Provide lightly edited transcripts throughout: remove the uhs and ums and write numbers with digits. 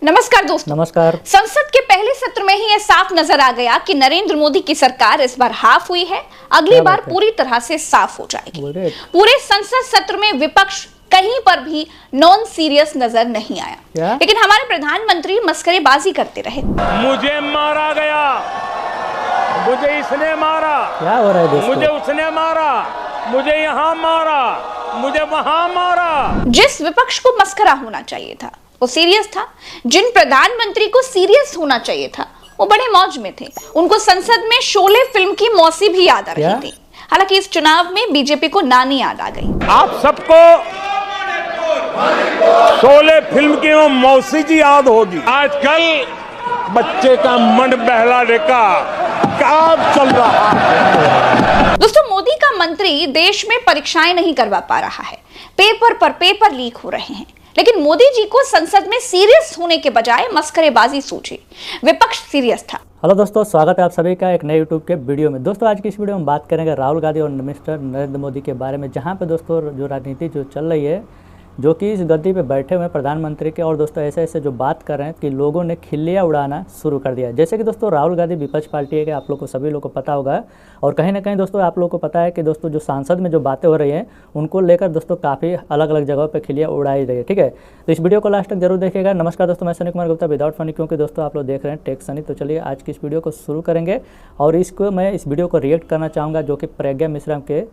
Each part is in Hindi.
नमस्कार दोस्तों। नमस्कार। संसद के पहले सत्र में ही यह साफ नजर आ गया कि नरेंद्र मोदी की सरकार इस बार हाफ हुई है, अगली बार पूरी तरह से साफ हो जाएगी। पूरे संसद सत्र में विपक्ष कहीं पर भी नॉन सीरियस नजर नहीं आया, लेकिन हमारे प्रधानमंत्री मस्करेबाजी करते रहे। मुझे मारा गया, मुझे इसने मारा, क्या हो रहा है दोस्तों? मुझे उसने मारा, मुझे यहाँ मारा, मुझे वहां मारा। जिस विपक्ष को मस्करा होना चाहिए था वो सीरियस था, जिन प्रधानमंत्री को सीरियस होना चाहिए था वो बड़े मौज में थे। उनको संसद में शोले फिल्म की मौसी भी याद आ रही थी। हालांकि इस चुनाव में बीजेपी को नानी याद आ गई। आप सबको शोले फिल्म की वो मौसी जी याद होगी। आजकल बच्चे का मन बहलाने का काम चल रहा है। दोस्तों, मोदी का मंत्री देश में परीक्षाएं नहीं करवा पा रहा है, पेपर पर पेपर लीक हो रहे हैं, लेकिन मोदी जी को संसद में सीरियस होने के बजाय मस्करेबाजी सूझी। विपक्ष सीरियस था। हेलो दोस्तों, स्वागत है आप सभी का एक नए यूट्यूब के वीडियो में। दोस्तों, आज की इस वीडियो में बात करेंगे राहुल गांधी और मिस्टर नरेंद्र मोदी के बारे में, जहां पे दोस्तों जो राजनीति जो चल रही है, जो कि इस गद्दी पे बैठे हुए प्रधानमंत्री के, और दोस्तों ऐसे ऐसे जो बात कर रहे हैं कि लोगों ने खिल्लियाँ उड़ाना शुरू कर दिया। जैसे कि दोस्तों राहुल गांधी विपक्ष पार्टी है कि आप लोग को सभी लोग को पता होगा, और कहीं ना कहीं दोस्तों आप लोग को पता है कि दोस्तों जो सांसद में जो बातें हो रही हैं उनको लेकर दोस्तों काफ़ी अलग अलग जगहों पर खिल्लियाँ उड़ाई रही है। ठीक है, तो इस वीडियो को लास्ट तक जरूर देखिएगा। नमस्कार दोस्तों, मैं सनी कुमार गुप्ता, विदाउट फनी, क्योंकि दोस्तों आप लोग देख रहे हैं टेक सनी। तो चलिए आज की इस वीडियो को शुरू करेंगे, और मैं इस वीडियो को रिएक्ट करना चाहूँगा जो कि प्रज्ञा मिश्रा के,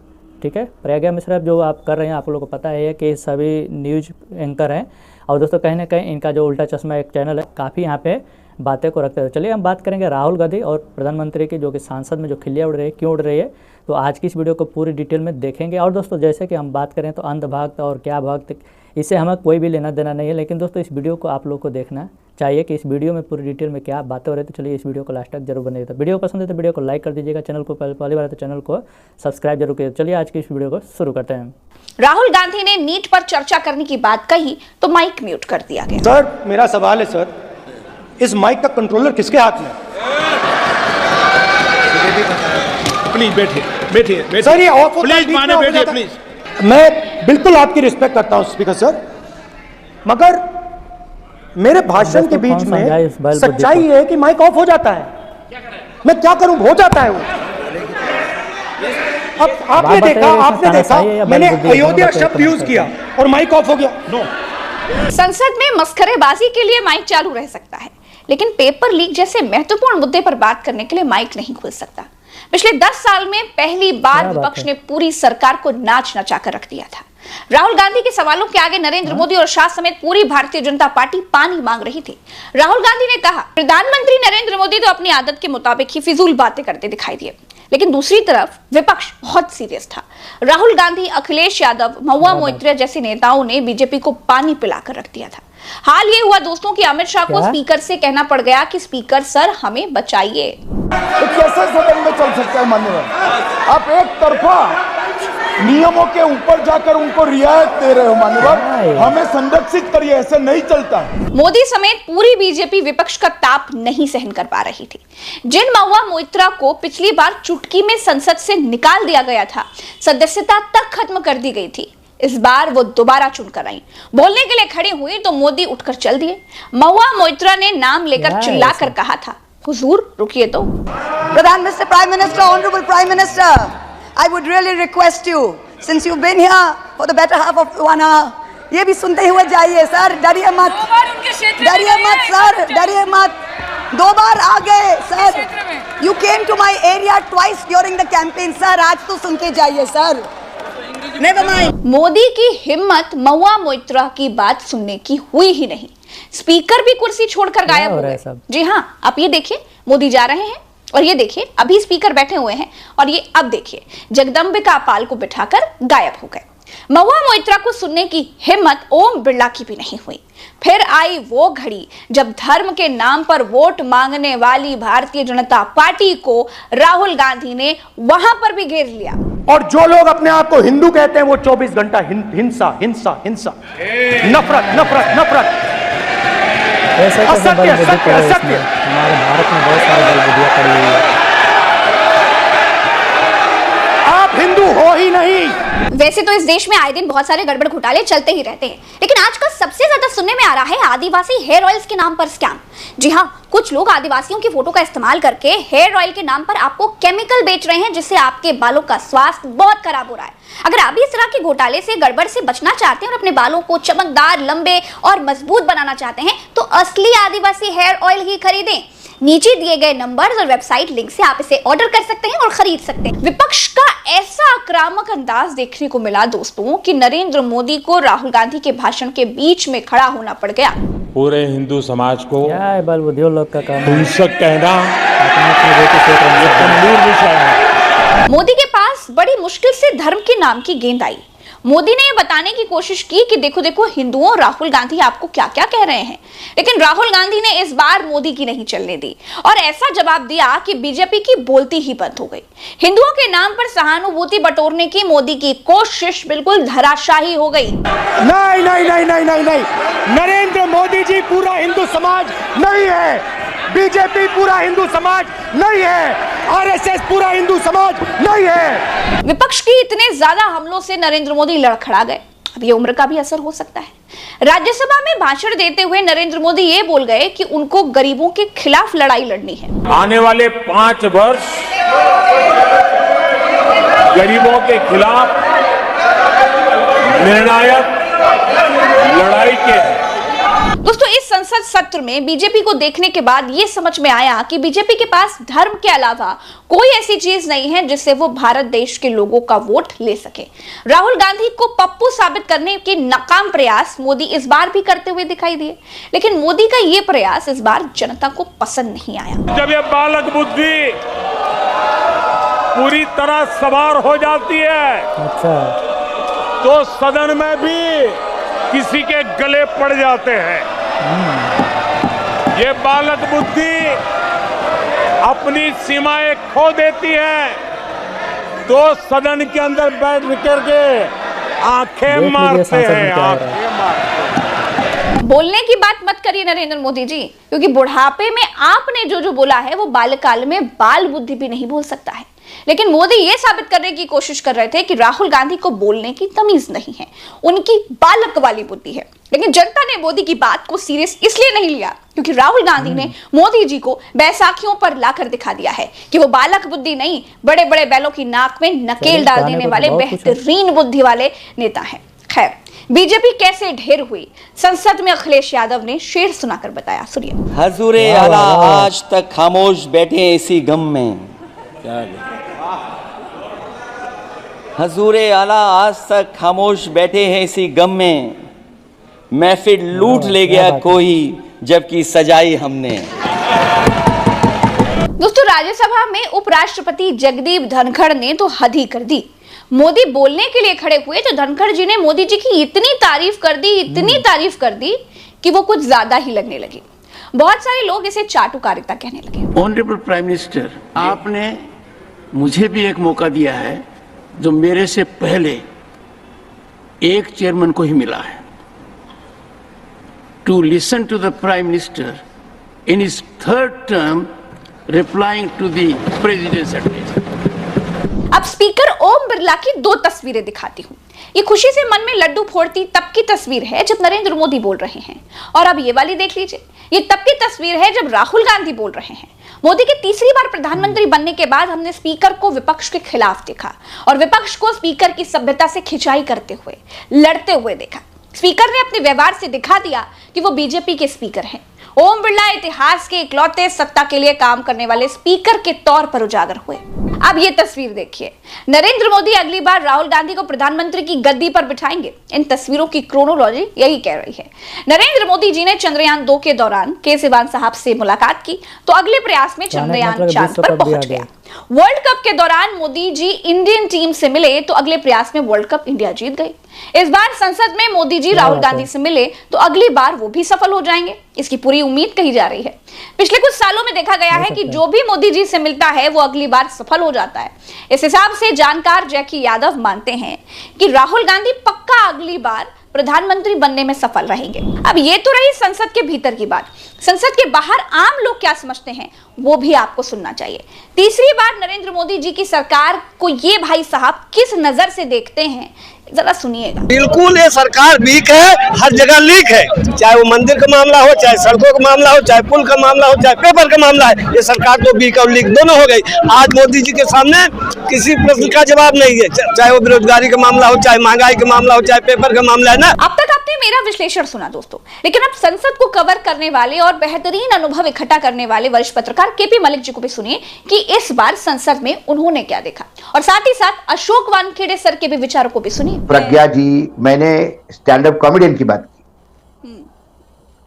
ठीक है, प्रज्ञा मिश्रा जो आप कर रहे हैं, आप लोगों को पता है कि सभी न्यूज एंकर हैं, और दोस्तों कहीं ना कहीं इनका जो उल्टा चश्मा एक चैनल है, काफ़ी यहाँ पे बातें को रखते हैं। चलिए हम बात करेंगे राहुल गांधी और प्रधानमंत्री की, जो कि सांसद में जो खिल्लियाँ उड़ रही है, क्यों उड़ रही है, तो आज की इस वीडियो को पूरी डिटेल में देखेंगे। और दोस्तों जैसे कि हम बात करें तो अंधभक्त और क्या भक्त, इससे हमें कोई भी लेना देना नहीं है, लेकिन दोस्तों इस वीडियो को आप लोग को देखना चाहिए कि इस वीडियो में पूरी डिटेल में क्या बातें हो रही है। तो चलिए इस वीडियो को लास्ट तक जरूर बनेगा। वीडियो पसंद है तो वीडियो को लाइक कर दीजिएगा, चैनल को पहली बार है तो चैनल को सब्सक्राइब जरूर कीजिए। चलिए आज की इस वीडियो को शुरू करते हैं। राहुल गांधी ने नीट पर चर्चा करने की बात कही तो माइक म्यूट कर दिया गया। सर मेरा सवाल है सर, इस माइक का कंट्रोलर किसके हाथ में? प्लीज बैठिए सर, ये ऑफ होता है, प्लीज माने बैठिए प्लीज। मैं बिल्कुल आपकी रिस्पेक्ट करता हूं स्पीकर सर, मगर मेरे भाषण के बीच में सच्चाई है कि माइक ऑफ हो जाता है। मैं क्या करूं, हो जाता है वो। अब आपने देखा मैंने अयोध्या शब्द यूज किया और माइक ऑफ हो गया। नो, संसद में मस्करेबाजी के लिए माइक चालू रह सकता है, लेकिन पेपर लीक जैसे महत्वपूर्ण मुद्दे पर बात करने के लिए माइक नहीं खुल सकता। पिछले 10 साल में पहली बार विपक्ष ने पूरी सरकार को नाच नचा कर रख दिया था। राहुल गांधी के सवालों के आगे नरेंद्र मोदी और शाह समेत पूरी भारतीय जनता पार्टी पानी मांग रही थी। राहुल गांधी ने कहा, प्रधानमंत्री नरेंद्र मोदी तो अपनी आदत के मुताबिक ही फिजूल बातें करते दिखाई दिए, लेकिन दूसरी तरफ विपक्ष बहुत सीरियस था। राहुल गांधी, अखिलेश यादव, महुआ मोइत्रा जैसे नेताओं ने बीजेपी को पानी पिलाकर रख दिया था। हाल ये हुआ दोस्तों कि अमित शाह को स्पीकर से कहना पड़ गया कि स्पीकर सर हमें बचाइए। तो कैसे सदन में चल सकता है मान्यवर? आप एक तरफा नियमों के ऊपर जाकर उनको रियायत दे रहे हो मान्यवर, हमें संरक्षित करिए, ऐसे नहीं चलता। मोदी समेत पूरी बीजेपी विपक्ष का ताप नहीं सहन कर पा रही थी। जिन महुआ मोइत्रा को पिछली बार चुटकी में संसद से निकाल दिया गया था, सदस्यता तक खत्म कर दी गई थी, इस बार वो दोबारा चुनकर आई। बोलने के लिए खड़ी हुई तो मोदी उठकर चल दिए। महुआ मोइत्रा ने नाम लेकर चिल्लाकर कहा था, हुजूर रुकिए तो। Mr. Prime Minister, Honorable Prime Minister, I would really request you, since you've been here for the better half of 1 hour, ये भी सुनते हुए जाइए सर, डरिए मत, डरिए मत सर, डरिए मत। 2 बार आ गए sir, you came to my area twice during the campaign sir, आज तो सुन के जाइए सर। Never mind। मोदी की हिम्मत महुआ मोइत्रा की बात सुनने की हुई ही नहीं। स्पीकर भी कुर्सी छोड़कर गायब हो गए। जी हाँ, आप ये देखिए, मोदी जा रहे हैं, और ये देखिए अभी स्पीकर बैठे हुए हैं, और ये अब देखिए जगदम्बिका पाल को बिठाकर गायब हो गए। महुआ मोइत्रा को सुनने की हिम्मत ओम बिरला की भी नहीं हुई। फिर आई वो घड़ी जब धर्म के नाम पर वोट मांगने वाली भारतीय जनता पार्टी को राहुल गांधी ने वहां पर भी घेर लिया। और जो लोग अपने आप को हिंदू कहते हैं वो 24 घंटा हिंसा हिंसा हिंसा, नफरत नफरत नफरत, असत्य सत्य असत्य। हमारे भारत में बहुत सारे बलबुदियां पड़ी हुई है। आप हिंदू हिंदू हो ही नहीं। वैसे तो इस देश में आए दिन बहुत सारे गड़बड़ घोटाले चलते ही रहते हैं, लेकिन आजकल सबसे ज्यादा सुनने में आ रहा है आदिवासी हेयर ऑयल्स के नाम पर स्कैम। जी हाँ, कुछ लोग आदिवासियों की फोटो का इस्तेमाल करके हेयर ऑयल के नाम पर आपको केमिकल बेच रहे हैं, जिससे आपके बालों का स्वास्थ्य बहुत खराब हो रहा है। अगर आप भी इस तरह के घोटाले से, गड़बड़ से बचना चाहते हैं और अपने बालों को चमकदार, लंबे और मजबूत बनाना चाहते हैं, तो असली आदिवासी हेयर ऑयल ही खरीदें। नीचे दिए गए नंबर और वेबसाइट लिंक से आप इसे ऑर्डर कर सकते हैं और खरीद सकते हैं। विपक्ष का ऐसा आक्रामक अंदाज देखने को मिला दोस्तों कि नरेंद्र मोदी को राहुल गांधी के भाषण के बीच में खड़ा होना पड़ गया। पूरे हिंदू समाज को लोग का काम हिंसक कहना गंभीर विषय है। मोदी के पास बड़ी मुश्किल से धर्म के नाम की गेंद आई। मोदी ने यह बताने की कोशिश की कि देखो देखो हिंदुओं, राहुल गांधी आपको क्या क्या कह रहे हैं, लेकिन राहुल गांधी ने इस बार मोदी की नहीं चलने दी और ऐसा जवाब दिया कि बीजेपी की बोलती ही बंद हो गई। हिंदुओं के नाम पर सहानुभूति बटोरने की मोदी की कोशिश बिल्कुल धराशायी हो गई। नहीं नहीं नहीं नहीं नहीं नहीं, नरेंद्र मोदी जी पूरा हिंदू समाज नहीं है, बीजेपी पूरा हिंदू समाज नहीं है, आरएसएस पूरा हिंदू समाज नहीं है। विपक्ष की इतने ज्यादा हमलों से नरेंद्र मोदी लड़खड़ा गए। अब ये उम्र का भी असर हो सकता है। राज्यसभा में भाषण देते हुए नरेंद्र मोदी ये बोल गए कि उनको गरीबों के खिलाफ लड़ाई लड़नी है। आने वाले 5 वर्ष गरीबों के खिलाफ निर्णायक लड़ाई के। दोस्तों, इस संसद सत्र में बीजेपी को देखने के बाद यह समझ में आया कि बीजेपी के पास धर्म के अलावा कोई ऐसी चीज नहीं है जिससे वो भारत देश के लोगों का वोट ले सके। राहुल गांधी को पप्पू साबित करने के नाकाम प्रयास मोदी इस बार भी करते हुए दिखाई दिए, लेकिन मोदी का यह प्रयास इस बार जनता को पसंद नहीं आया। जब ये बालक बुद्धि पूरी तरह सवार हो जाती है तो सदन में भी किसी के गले पड़ जाते हैं। ये बालक बुद्धि अपनी सीमाएं खो देती है तो सदन के अंदर बैठ करके आंखें मारते हैं। बोलने की बात मत करिए नरेंद्र मोदी जी, क्योंकि बुढ़ापे में आपने जो जो बोला है वो बाल्यकाल में बाल बुद्धि भी नहीं बोल सकता है। लेकिन मोदी ये साबित करने की कोशिश कर रहे थे कि राहुल गांधी को बोलने की तमीज नहीं है, उनकी बालक वाली बुद्धि है। लेकिन जनता ने मोदी की बात को सीरियस इसलिए नहीं लिया क्योंकि राहुल गांधी ने मोदी जी को बैसाखियों पर लाकर दिखा दिया है कि वो बालक बुद्धि नहीं, बड़े बड़े बैलों की नाक में नकेल डाल देने वाले बेहतरीन बुद्धि वाले नेता हैं। खैर, बीजेपी कैसे ढेर हुई, संसद में अखिलेश यादव ने शेर सुनाकर बताया, सुनिए। हुजूरे आला आज तक खामोश बैठे इसी गम में, हुजूरे आला आज तक खामोश बैठे हैं इसी गम में, महफिल लूट ले गया कोई जबकि सजाई हमने। दोस्तों, राज्यसभा में उपराष्ट्रपति जगदीप धनखड़ ने तो हद ही कर दी। मोदी बोलने के लिए खड़े हुए तो धनखड़ जी ने मोदी जी की इतनी तारीफ कर दी, इतनी तारीफ कर दी कि वो कुछ ज्यादा ही लगने लगी। बहुत सारे लोग इसे चाटुकारिता कहने लगे। ऑनरेबल प्राइम मिनिस्टर, आपने मुझे भी एक मौका दिया है जो मेरे से पहले एक चेयरमैन को ही मिला है, to listen to the prime minister in his 3rd term replying to the president's address. अब स्पीकर ओम बिरला की 2 तस्वीरें दिखाती हूं। ये खुशी से मन में लड्डू फोड़ती तब की तस्वीर है जब नरेंद्र मोदी बोल रहे हैं, और अब ये वाली देख लीजिए, ये तब की तस्वीर है जब राहुल गांधी बोल रहे हैं। मोदी के तीसरी बार प्रधानमंत्री बनने के बाद हमने स्पीकर को विपक्ष के खिलाफ देखा और विपक्ष को स्पीकर की सभ्यता से खिंचाई करते हुए, लड़ते हुए देखा। स्पीकर ने अपने व्यवहार से दिखा दिया कि वो बीजेपी के स्पीकर हैं। ओम बिरला इतिहास के इकलौते सत्ता के लिए काम करने वाले स्पीकर के तौर पर उजागर हुए। अब ये तस्वीर देखिए, नरेंद्र मोदी अगली बार राहुल गांधी को प्रधानमंत्री की गद्दी पर बिठाएंगे। इन तस्वीरों की क्रोनोलॉजी यही कह रही है। नरेंद्र मोदी जी ने चंद्रयान 2 के दौरान के सिवान साहब से मुलाकात की तो अगले प्रयास में चंद्रयान चांद पर पहुंच गया। वर्ल्ड कप के दौरान मोदी जी इंडियन टीम से मिले तो अगले प्रयास में वर्ल्ड कप इंडिया जीत गई। इस बार संसद में मोदी जी राहुल गांधी से मिले तो अगली बार वो भी सफल हो जाएंगे, इसकी पूरी उम्मीद कही जा रही है। पिछले कुछ सालों में देखा गया है कि जो भी मोदी जी से मिलता है वो अगली बार सफल हो जाता है। इस हिसाब से जानकार जैकी यादव मानते हैं कि राहुल गांधी पक्का अगली बार प्रधानमंत्री बनने में सफल रहेंगे। अब ये तो रही संसद के भीतर की बात। संसद के बाहर आम लोग क्या समझते हैं वो भी आपको सुनना चाहिए। तीसरी बार नरेंद्र मोदी जी की सरकार को ये भाई साहब किस नजर से देखते हैं, जरा सुनिएगा। बिल्कुल ये सरकार वीक है, हर जगह लीक है, चाहे वो मंदिर का मामला हो, चाहे सड़कों का मामला हो, चाहे पुल का मामला हो, चाहे पेपर का मामला है, ये सरकार तो वीक और लीक दोनों हो गई। आज मोदी जी के सामने किसी प्रश्न का जवाब नहीं है, चाहे वो बेरोजगारी का मामला हो, चाहे महंगाई का मामला हो, चाहे पेपर का मामला है ना। अब तक आपने मेरा विश्लेषण सुना दोस्तों, लेकिन अब संसद को कवर करने वाले और बेहतरीन अनुभव इकट्ठा करने वाले वरिष्ठ पत्रकार केपी मलिक जी को भी सुनिए कि इस बार संसद में उन्होंने क्या देखा, और साथ ही साथ अशोक वानखेड़े सर के भी विचारों को भी सुनिए। प्रज्ञा जी, मैंने स्टैंड अप कॉमेडियन की बात की,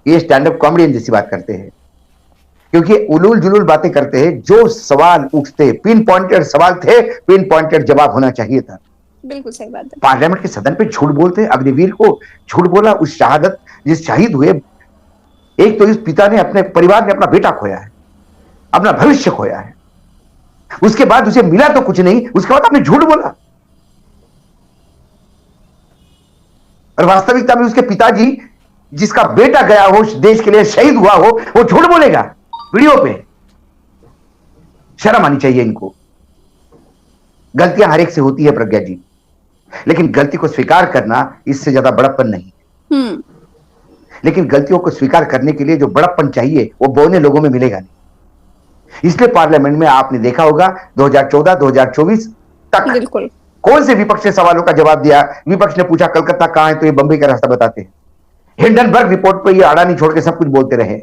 ये स्टैंड अप कॉमेडियन जैसी बात करते हैं, क्योंकि उलूल जुलूल बातें करते हैं। जो सवाल उठते, पिन पॉइंटेड सवाल थे, पिन पॉइंटेड जवाब होना चाहिए था। बिल्कुल सही बात है। पार्लियामेंट के सदन पे झूठ बोलते, अग्निवीर को झूठ बोला, उस शहादत जिस शहीद हुए, एक तो इस पिता ने अपने परिवार ने अपना बेटा खोया है, अपना भविष्य खोया है, उसके बाद उसे मिला तो कुछ नहीं, उसके बाद आपने झूठ बोला। और वास्तविकता में उसके पिताजी जिसका बेटा गया हो, देश के लिए शहीद हुआ हो, वो झूठ बोलेगा वीडियो पे। शर्म आनी चाहिए इनको। गलतियां हर एक से होती है प्रज्ञा जी, लेकिन गलती को स्वीकार करना इससे ज्यादा बड़प्पन नहीं। लेकिन गलतियों को स्वीकार करने के लिए जो बड़प्पन चाहिए वो बौने लोगों में मिलेगा नहीं। इसलिए पार्लियामेंट में आपने देखा होगा 2014-2024 तक बिल्कुल कौन से विपक्ष ने सवालों का जवाब दिया। विपक्ष ने पूछा कलकत्ता कहां है, तो ये बंबई का रास्ता बताते हैं। हिंडनबर्ग रिपोर्ट पर ये अडानी छोड़ के सब कुछ बोलते रहे।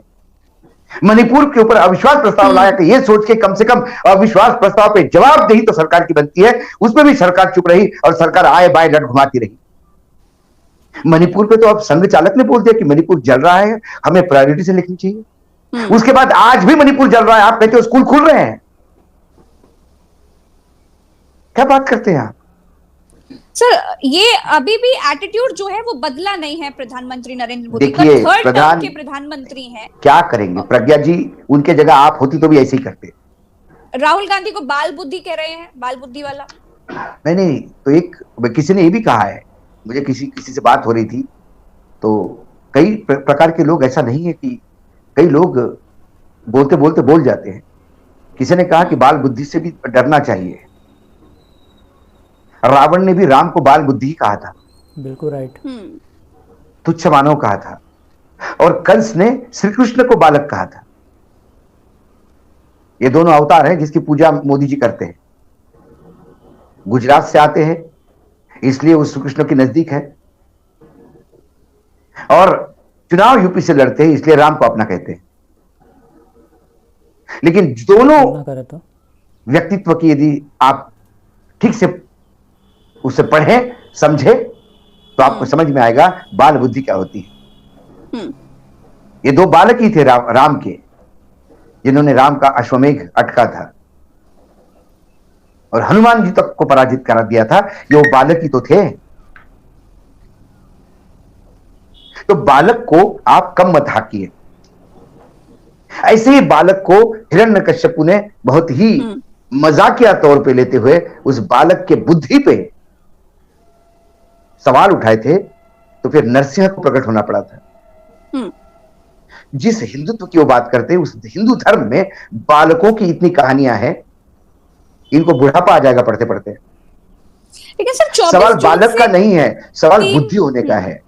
मणिपुर के ऊपर अविश्वास प्रस्ताव लाया कि ये सोच के कम से कम अविश्वास प्रस्ताव पे जवाबदेही तो सरकार की बनती है, उसमें भी सरकार चुप रही और सरकार आए बाएं लट घुमाती रही। मणिपुर पे तो अब संघ चालक ने बोल दिया कि मणिपुर जल रहा है, हमें प्रायोरिटी से लिखनी चाहिए। उसके बाद आज भी मणिपुर जल रहा है, आप कहते हो स्कूल खुल रहे हैं। क्या बात करते हैं आप सर? ये अभी भी एटीट्यूड जो है वो बदला नहीं है प्रधानमंत्री नरेंद्र मोदी का। देखिए, थर्ड टर्म के प्रधानमंत्री हैं, क्या करेंगे प्रज्ञा जी? उनके जगह आप होती तो भी ऐसे ही करते। राहुल गांधी को बाल बुद्धि कह रहे हैं, बाल बुद्धि वाला। नहीं, तो एक किसी ने ये भी कहा है, मुझे किसी से बात हो रही थी, तो कई प्रकार के लोग, ऐसा नहीं है कि कई लोग बोलते बोलते बोल जाते हैं। किसी ने कहा कि बाल बुद्धि से भी डरना चाहिए। रावण ने भी राम को बाल बुद्धि कहा था, बिल्कुल राइट, तुच्छ मानव कहा था, और कंस ने श्री कृष्ण को बालक कहा था। ये दोनों अवतार हैं जिसकी पूजा मोदी जी करते हैं। गुजरात से आते हैं इसलिए वो श्री कृष्ण के नजदीक है, और चुनाव यूपी से लड़ते हैं इसलिए राम को अपना कहते हैं। लेकिन दोनों व्यक्तित्व की यदि आप ठीक से उसे पढ़ें, समझे, तो आपको समझ में आएगा बाल बुद्धि क्या होती है। ये दो बालक ही थे राम के, जिन्होंने राम का अश्वमेघ अटका था और हनुमान जी तक को पराजित करा दिया था। ये वो बालक ही तो थे। तो बालक को आप कम मत हाकिए। ऐसे ही बालक को हिरण्यकश्यपु ने बहुत ही मजाकिया तौर पे लेते हुए उस बालक के बुद्धि पे सवाल उठाए थे, तो फिर नरसिंह को प्रकट होना पड़ा था। जिस हिंदुत्व की वो बात करते हैं, उस हिंदू धर्म में बालकों की इतनी कहानियां हैं, इनको बुढ़ापा आ जाएगा पढ़ते पढ़ते। लेकिन सर सवाल बालक का नहीं है, सवाल बुद्धि होने का है।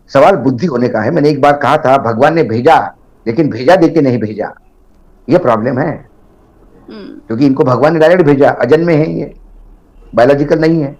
सवाल बुद्धि होने का है। मैंने एक बार कहा था भगवान ने भेजा, लेकिन भेजा देके नहीं भेजा, यह प्रॉब्लम है। क्योंकि इनको भगवान ने डायरेक्ट भेजा, अजन्मे हैं, ये बायोलॉजिकल नहीं है।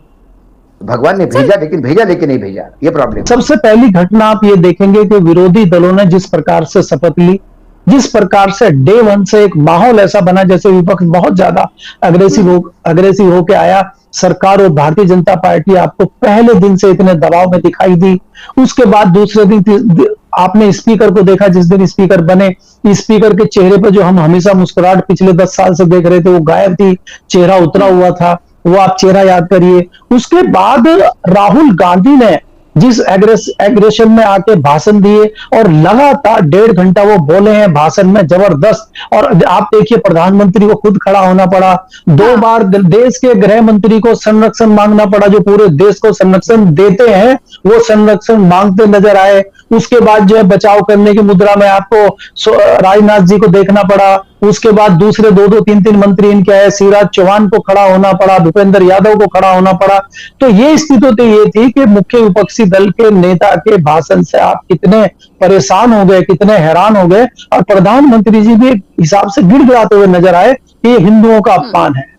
भगवान ने भेजा लेकिन भेजा लेके नहीं भेजा, ये प्रॉब्लम। सबसे पहली घटना आप ये देखेंगे कि विरोधी दलों ने जिस प्रकार से शपथ ली, जिस प्रकार से डे वन से एक माहौल ऐसा बना जैसे विपक्ष बहुत ज्यादा अग्रेसिव होके आया। सरकार और भारतीय जनता पार्टी आपको पहले दिन से इतने दबाव में दिखाई दी। उसके बाद दूसरे दिन आपने स्पीकर को देखा, जिस दिन स्पीकर बने, स्पीकर के चेहरे पर जो हम हमेशा मुस्कुराहट पिछले 10 साल से देख रहे थे वो गायब थी, चेहरा उतरा हुआ था। वो आप चेहरा याद करिए। उसके बाद राहुल गांधी ने जिस एग्रेशन में आके भाषण दिए और लगातार 1.5 घंटा वो बोले हैं भाषण में जबरदस्त। और आप देखिए प्रधानमंत्री को खुद खड़ा होना पड़ा, 2 बार देश के गृह मंत्री को संरक्षण मांगना पड़ा, जो पूरे देश को संरक्षण देते हैं वो संरक्षण मांगते नजर आए। उसके बाद जो है बचाव करने की मुद्रा में आपको राजनाथ जी को देखना पड़ा। उसके बाद दूसरे 2-2, 3-3 मंत्री इनके आए, शिवराज चौहान को खड़ा होना पड़ा, भूपेंद्र यादव को खड़ा होना पड़ा। तो ये स्थिति तो ये थी कि मुख्य विपक्षी दल के नेता के भाषण से आप कितने परेशान हो गए, कितने हैरान हो गए, और प्रधानमंत्री जी भी एक हिसाब से गिड़गिड़ाते हुए नजर आए कि ये हिंदुओं का अपमान है।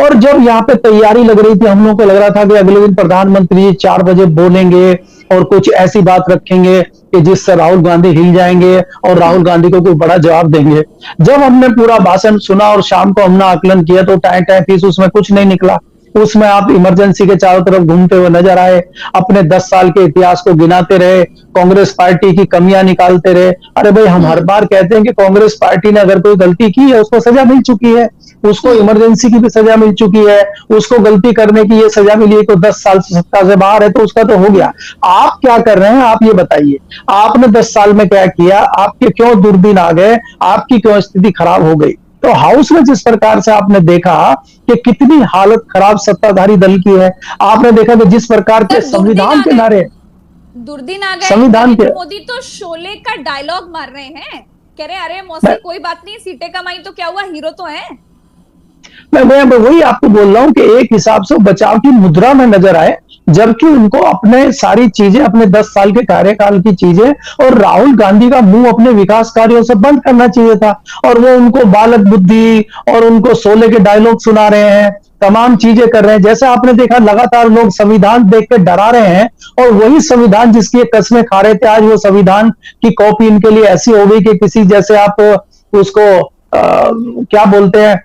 और जब यहाँ पे तैयारी लग रही थी, हम लोगों को लग रहा था कि अगले दिन प्रधानमंत्री 4 बजे बोलेंगे और कुछ ऐसी बात रखेंगे कि जिससे राहुल गांधी हिल जाएंगे और राहुल गांधी को कोई बड़ा जवाब देंगे। जब हमने पूरा भाषण सुना और शाम को हमने आकलन किया तो टाइम फीस उसमें कुछ नहीं निकला। उसमें आप इमरजेंसी के चारों तरफ घूमते हुए नजर आए, अपने 10 साल के इतिहास को गिनाते रहे, कांग्रेस पार्टी की कमियां निकालते रहे। अरे भाई, हम हर बार कहते हैं कि कांग्रेस पार्टी ने अगर कोई गलती की है उसको सजा मिल चुकी है, उसको इमरजेंसी की भी सजा मिल चुकी है, उसको गलती करने की ये सजा मिली है कि 10 साल से सत्ता से बाहर है, तो उसका तो हो गया। आप क्या कर रहे हैं, आप ये बताइए, आपने 10 साल में क्या किया, आपके क्यों दुर्दिन आ गए, आपकी क्यों स्थिति खराब हो गई। तो हाउस में जिस प्रकार से आपने देखा कि कितनी हालत खराब सत्ताधारी दल की है, आपने देखा कि जिस प्रकार के संविधान के नारे, दुर्दिन आ गए, संविधान के मोदी तो शोले का डायलॉग मार रहे हैं, कह रहे अरे मौसी कोई बात नहीं, सीटें कमाई तो क्या हुआ, हीरो तो है। मैं वही आपको बोल रहा हूं कि एक हिसाब से बचाव की मुद्रा में नजर आए, जबकि उनको अपने सारी चीजें, अपने 10 साल के कार्यकाल की चीजें और राहुल गांधी का मुंह अपने विकास कार्यों से बंद करना चाहिए था, और वो उनको बालक बुद्धि और उनको शोले के डायलॉग सुना रहे हैं, तमाम चीजें कर रहे हैं। जैसे आपने देखा लगातार लोग संविधान देख के डरा रहे हैं, और वही संविधान जिसकी कसमें खा रहे थे, आज वो संविधान की कॉपी इनके लिए ऐसी हो गई कि किसी, जैसे आप उसको क्या बोलते हैं,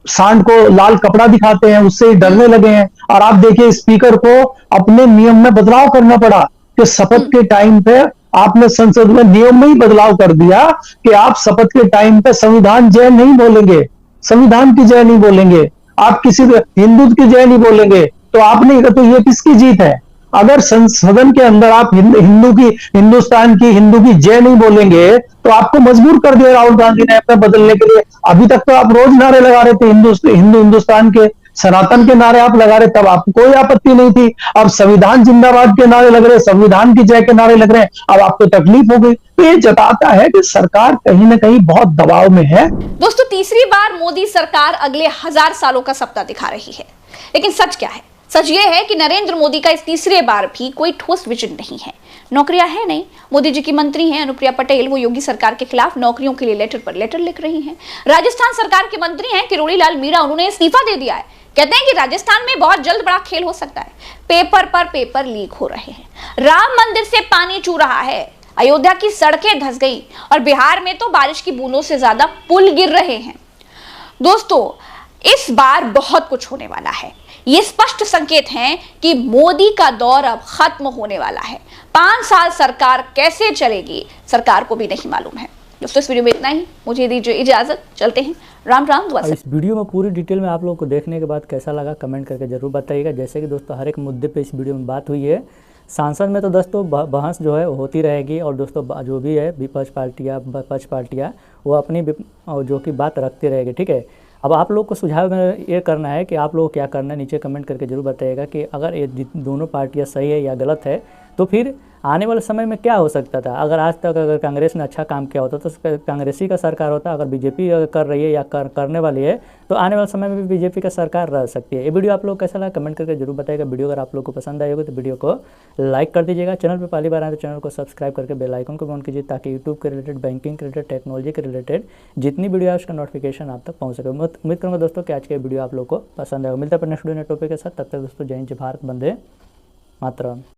सांड को लाल कपड़ा दिखाते हैं, उससे डरने लगे हैं। और आप देखिए स्पीकर को अपने नियम में बदलाव करना पड़ा कि शपथ के टाइम पे आपने संसद में नियम में ही बदलाव कर दिया कि आप शपथ के टाइम पे संविधान जय नहीं बोलेंगे, संविधान की जय नहीं बोलेंगे, आप किसी हिंदू की जय नहीं बोलेंगे। तो आपने, तो ये किसकी जीत है? अगर सदन के अंदर आप हिंदुस्तान की हिंदू की जय नहीं बोलेंगे तो आपको मजबूर कर दिया राहुल गांधी ने अपना बदलने के लिए। अभी तक तो आप रोज नारे लगा रहे थे, हिंदुस्तान के, सनातन के नारे आप लगा रहे, तब आपको कोई आपत्ति नहीं थी। अब संविधान जिंदाबाद के नारे लग रहे, संविधान की जय के नारे लग रहे हैं, अब आपको तकलीफ हो गई। तो ये जताता है कि सरकार कहीं ना कहीं बहुत दबाव में है। दोस्तों, तीसरी बार मोदी सरकार अगले 1000 सालों का सपना दिखा रही है, लेकिन सच क्या है? सच ये है कि नरेंद्र मोदी का इस तीसरे बार भी कोई ठोस विजन नहीं है। नौकरियां है नहीं। मोदी जी की मंत्री हैं अनुप्रिया पटेल, वो योगी सरकार के खिलाफ नौकरियों के लिए लेटर पर लेटर लिख रही हैं। राजस्थान सरकार के मंत्री हैं किरोड़ी लाल मीणा, उन्होंने इस्तीफा दे दिया है। कहते हैं कि राजस्थान में बहुत जल्द बड़ा खेल हो सकता है। पेपर पर पेपर लीक हो रहे हैं, राम मंदिर से पानी चू रहा है, अयोध्या की सड़कें धंस गई, और बिहार में तो बारिश की बूंदों से ज्यादा पुल गिर रहे हैं। दोस्तों, इस बार बहुत कुछ होने वाला है। ये स्पष्ट संकेत हैं कि मोदी का दौर अब खत्म होने वाला है। 5 साल सरकार कैसे चलेगी, सरकार को भी नहीं मालूम है। दोस्तों, इस वीडियो में इतना ही, मुझे दीजिए इजाजत, चलते हैं। राम राम, दुआ। इस वीडियो में पूरी डिटेल में आप लोगों को देखने के बाद कैसा लगा कमेंट करके जरूर बताइएगा। जैसे कि दोस्तों हर एक मुद्दे पे इस वीडियो में बात हुई है। सांसद में तो दोस्तों बहस जो है होती रहेगी, और दोस्तों जो भी है विपक्ष पार्टियाँ वो अपनी जो कि बात रखती रहेगी, ठीक है। अब आप लोग को सुझाव में ये करना है कि आप लोग क्या करना है, नीचे कमेंट करके जरूर बताइएगा कि अगर ये दोनों पार्टियां सही है या गलत है, तो फिर आने वाले समय में क्या हो सकता था। अगर आज तक अगर कांग्रेस ने अच्छा काम किया होता तो कांग्रेसी का सरकार होता। अगर बीजेपी कर रही है या करने वाली है तो आने वाले समय में भी बीजेपी का सरकार रह सकती है। ये वीडियो आप लोग कैसा लगा कमेंट करके जरूर बताइएगा। वीडियो अगर आप लोग को पसंद आई होगी तो वीडियो को लाइक कर दीजिएगा। चैनल पर पहली बार आए तो चैनल को सब्सक्राइब करके बेल आइकन को ऑन कीजिए, ताकि यूट्यूब के रिलेटेड, बैंकिंग के रिलेटेड, टेक्नोलॉजी के रिलेटेड जितनी वीडियो है उसका नोटिफिकेशन आप तक पहुँच सके। उम्मीद करूँगा दोस्तों कि आज के वीडियो आप लोग को पसंद आएगा। मिलता है नेक्स्ट वीडियो नए टॉपिक के साथ। तब तक दोस्तों जय हिंद, जय भारत, वंदे मातरम।